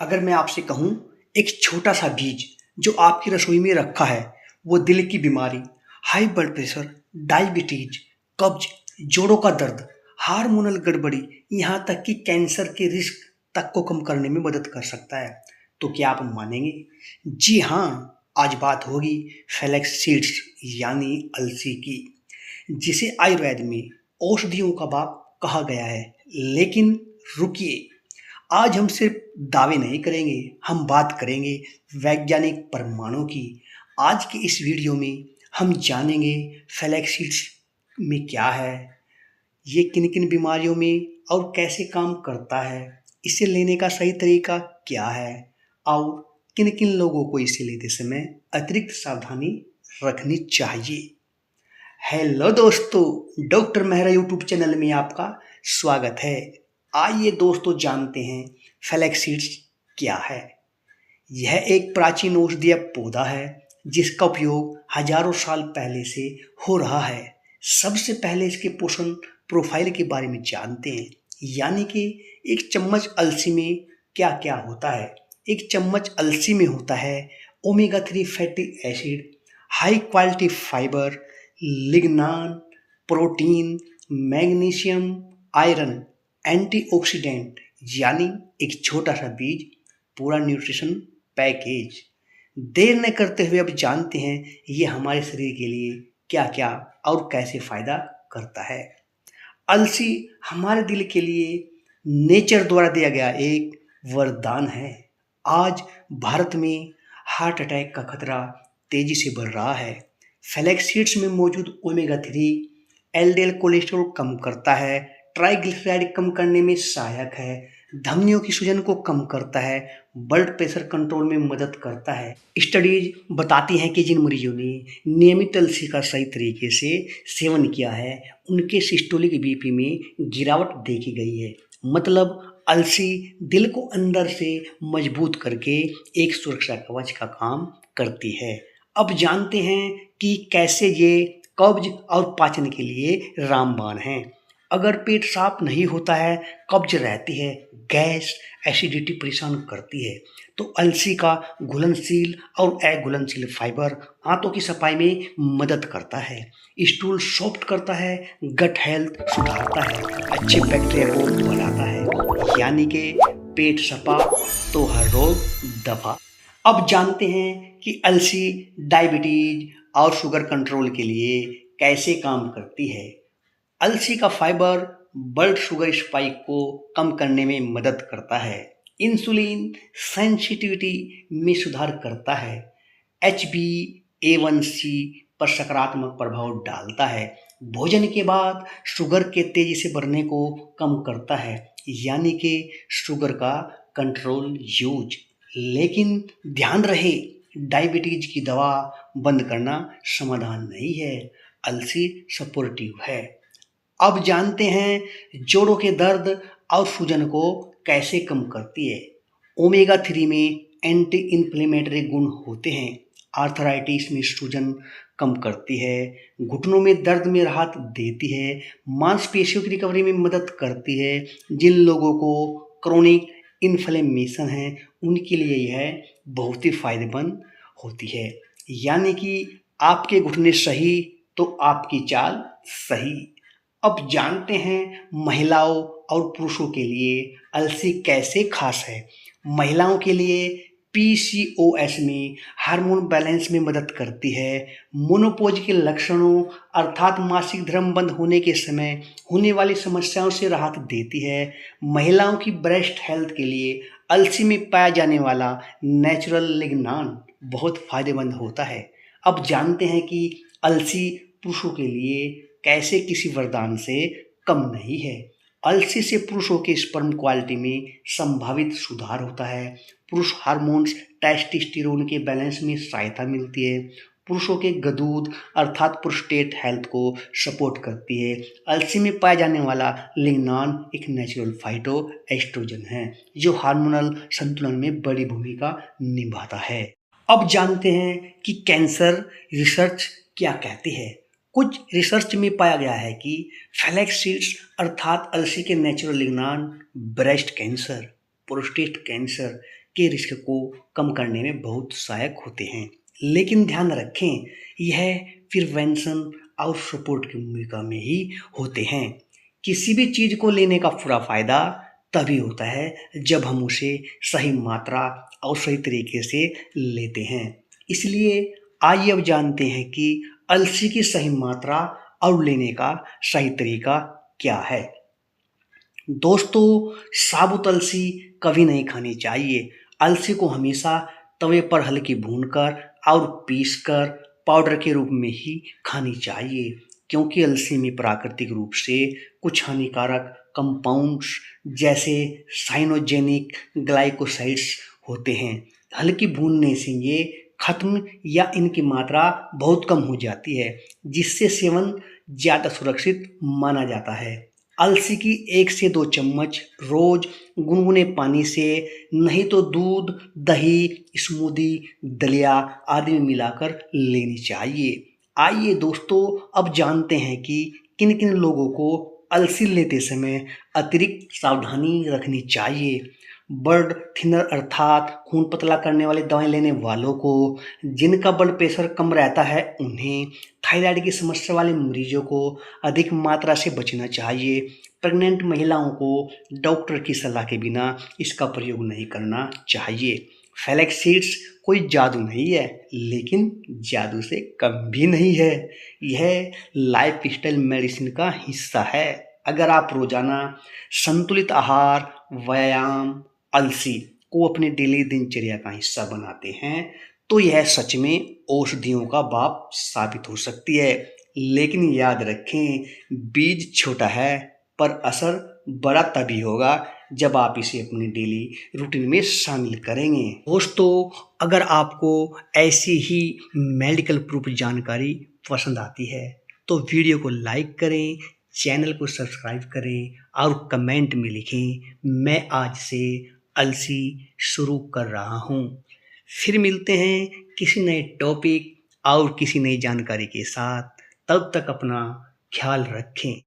अगर मैं आपसे कहूँ एक छोटा सा बीज जो आपकी रसोई में रखा है, वो दिल की बीमारी, हाई ब्लड प्रेशर, डायबिटीज, कब्ज, जोड़ों का दर्द, हार्मोनल गड़बड़ी, यहाँ तक कि कैंसर के रिस्क तक को कम करने में मदद कर सकता है। तो क्या आप मानेंगे? जी हाँ, आज बात होगी फ्लैक्स सीड्स यानी अलसी की, जिसे आयुर्वेद में औषधियों का बाप कहा गया है। लेकिन रुकिए, आज हम सिर्फ दावे नहीं करेंगे, हम बात करेंगे वैज्ञानिक प्रमाणों की। आज की इस वीडियो में हम जानेंगे फ्लैक्स सीड्स में क्या है, ये किन किन बीमारियों में और कैसे काम करता है, इसे लेने का सही तरीका क्या है और किन किन लोगों को इसे लेते समय अतिरिक्त सावधानी रखनी चाहिए। हेलो दोस्तों, डॉक्टर मेहरा यूट्यूब चैनल में आपका स्वागत है। आइए दोस्तों जानते हैं फ्लैक्स सीड्स क्या है। यह एक प्राचीन औषधीय पौधा है जिसका उपयोग हजारों साल पहले से हो रहा है। सबसे पहले इसके पोषण प्रोफाइल के बारे में जानते हैं, यानी कि एक चम्मच अलसी में क्या क्या होता है। एक चम्मच अलसी में होता है omega 3 fatty acid, high quality fibre, lignan, protein, magnesium, iron, antioxidant, यानी एक छोटा सा बीज, पूरा न्यूट्रिशन पैकेज। देर न करते हुए अब जानते हैं ये हमारे शरीर के लिए क्या क्या और कैसे फायदा करता है। अलसी हमारे दिल के लिए नेचर द्वारा दिया गया एक वरदान है। आज भारत में हार्ट अटैक का खतरा तेजी से बढ़ रहा है। फ्लैक्स सीड्स में मौजूद ओमेगा 3 एलडीएल कोलेस्ट्रॉल कम करता है, ट्राइग्लिसराइड कम करने में सहायक है, धमनियों की सूजन को कम करता है, ब्लड प्रेशर कंट्रोल में मदद करता है। स्टडीज बताती हैं कि जिन मरीजों ने नियमित अलसी का सही तरीके से सेवन किया है, उनके सिस्टोलिक बीपी में गिरावट देखी गई है। मतलब अलसी दिल को अंदर से मजबूत करके एक सुरक्षा कवच का काम करती है। अब जानते हैं कि कैसे ये कब्ज और पाचन के लिए रामबाण है। अगर पेट साफ नहीं होता है, कब्ज रहती है, गैस एसिडिटी परेशान करती है, तो अलसी का घुलनशील और अघुलनशील फाइबर आंतों की सफाई में मदद करता है, स्टूल सॉफ्ट करता है, गट हेल्थ सुधारता है, अच्छे बैक्टीरिया को बढ़ाता है, यानी कि पेट सफा तो हर रोग दफा। अब जानते हैं कि अलसी डायबिटीज और शुगर कंट्रोल के लिए कैसे काम करती है। अलसी का फाइबर ब्लड शुगर स्पाइक को कम करने में मदद करता है, इंसुलिन सेंसिटिविटी में सुधार करता है, HbA1c पर सकारात्मक प्रभाव डालता है, भोजन के बाद शुगर के तेजी से बढ़ने को कम करता है, यानी कि शुगर का कंट्रोल यूज। लेकिन ध्यान रहे, डायबिटीज की दवा बंद करना समाधान नहीं है, अलसी सपोर्टिव है। अब जानते हैं जोड़ों के दर्द और सूजन को कैसे कम करती है। ओमेगा 3 में एंटी इन्फ्लेमेटरी गुण होते हैं, आर्थराइटिस में सूजन कम करती है, घुटनों में दर्द में राहत देती है, मांसपेशियों की रिकवरी में मदद करती है। जिन लोगों को क्रोनिक इन्फ्लेमेशन है, उनके लिए यह बहुत ही फायदेमंद होती है। यानी कि आपके घुटने सही तो आपकी चाल सही। अब जानते हैं महिलाओं और पुरुषों के लिए अलसी कैसे खास है। महिलाओं के लिए पीसीओएस में हार्मोन बैलेंस में मदद करती है, मोनोपोज के लक्षणों अर्थात मासिक धर्म बंद होने के समय होने वाली समस्याओं से राहत देती है। महिलाओं की ब्रेस्ट हेल्थ के लिए अलसी में पाया जाने वाला नेचुरल लिग्नान बहुत फायदेमंद होता है। अब जानते हैं कि अलसी पुरुषों के लिए कैसे किसी वरदान से कम नहीं है। अलसी से पुरुषों के स्पर्म क्वालिटी में संभावित सुधार होता है, पुरुष हार्मोन्स टेस्टोस्टेरोन के बैलेंस में सहायता मिलती है, पुरुषों के गदूद अर्थात प्रोस्टेट हेल्थ को सपोर्ट करती है। अलसी में पाया जाने वाला लिग्नान एक नेचुरल फाइटो एस्ट्रोजन है जो हार्मोनल संतुलन में बड़ी भूमिका निभाता है। अब जानते हैं कि कैंसर रिसर्च क्या कहती है। कुछ रिसर्च में पाया गया है कि फ्लैक्स सीड्स अर्थात अलसी के natural lignan breast cancer, prostate cancer, के रिस्क को कम करने में बहुत सहायक होते हैं। लेकिन ध्यान रखें, यह प्रिवेंशन और सपोर्ट की भूमिका में ही होते हैं। किसी भी चीज़ को लेने का पूरा फायदा तभी होता है जब हम उसे सही मात्रा और सही तरीके से लेते हैं। इसलिए आइए अब जानते हैं कि अलसी की सही मात्रा और लेने का सही तरीका क्या है। दोस्तों, साबुत अलसी कभी नहीं खानी चाहिए। अलसी को हमेशा तवे पर हल्की भूनकर और पीसकर पाउडर के रूप में ही खानी चाहिए, क्योंकि अलसी में प्राकृतिक रूप से कुछ हानिकारक कंपाउंड्स जैसे साइनोजेनिक ग्लाइकोसाइड्स होते हैं। हल्की भूनने से ये खत्म या इनकी मात्रा बहुत कम हो जाती है, जिससे सेवन ज़्यादा सुरक्षित माना जाता है। अलसी की 1 से 2 चम्मच रोज गुनगुने पानी से, नहीं तो दूध, दही, स्मूदी, दलिया आदि में मिलाकर लेनी चाहिए। आइए दोस्तों, अब जानते हैं कि किन किन लोगों को अलसी लेते समय अतिरिक्त सावधानी रखनी चाहिए। ब्लड थिनर अर्थात खून पतला करने वाली दवाएं लेने वालों को, जिनका ब्लड प्रेशर कम रहता है उन्हें, थायराइड की समस्या वाले मरीजों को अधिक मात्रा से बचना चाहिए। प्रेग्नेंट महिलाओं को डॉक्टर की सलाह के बिना इसका प्रयोग नहीं करना चाहिए। फ्लैक्स सीड्स कोई जादू नहीं है, लेकिन जादू से कम भी नहीं है। यह लाइफ स्टाइल मेडिसिन का हिस्सा है। अगर आप रोजाना संतुलित आहार, व्यायाम, अलसी को अपने डेली दिनचर्या का हिस्सा बनाते हैं, तो यह सच में औषधियों का बाप साबित हो सकती है। लेकिन याद रखें, बीज छोटा है पर असर बड़ा तभी होगा जब आप इसे अपनी डेली रूटीन में शामिल करेंगे। दोस्तों, अगर आपको ऐसी ही मेडिकल प्रूफ जानकारी पसंद आती है तो वीडियो को लाइक करें, चैनल को सब्सक्राइब करें और कमेंट में लिखें, मैं आज से अलसी शुरू कर रहा हूँ। फिर मिलते हैं किसी नए टॉपिक और किसी नई जानकारी के साथ। तब तक अपना ख्याल रखें।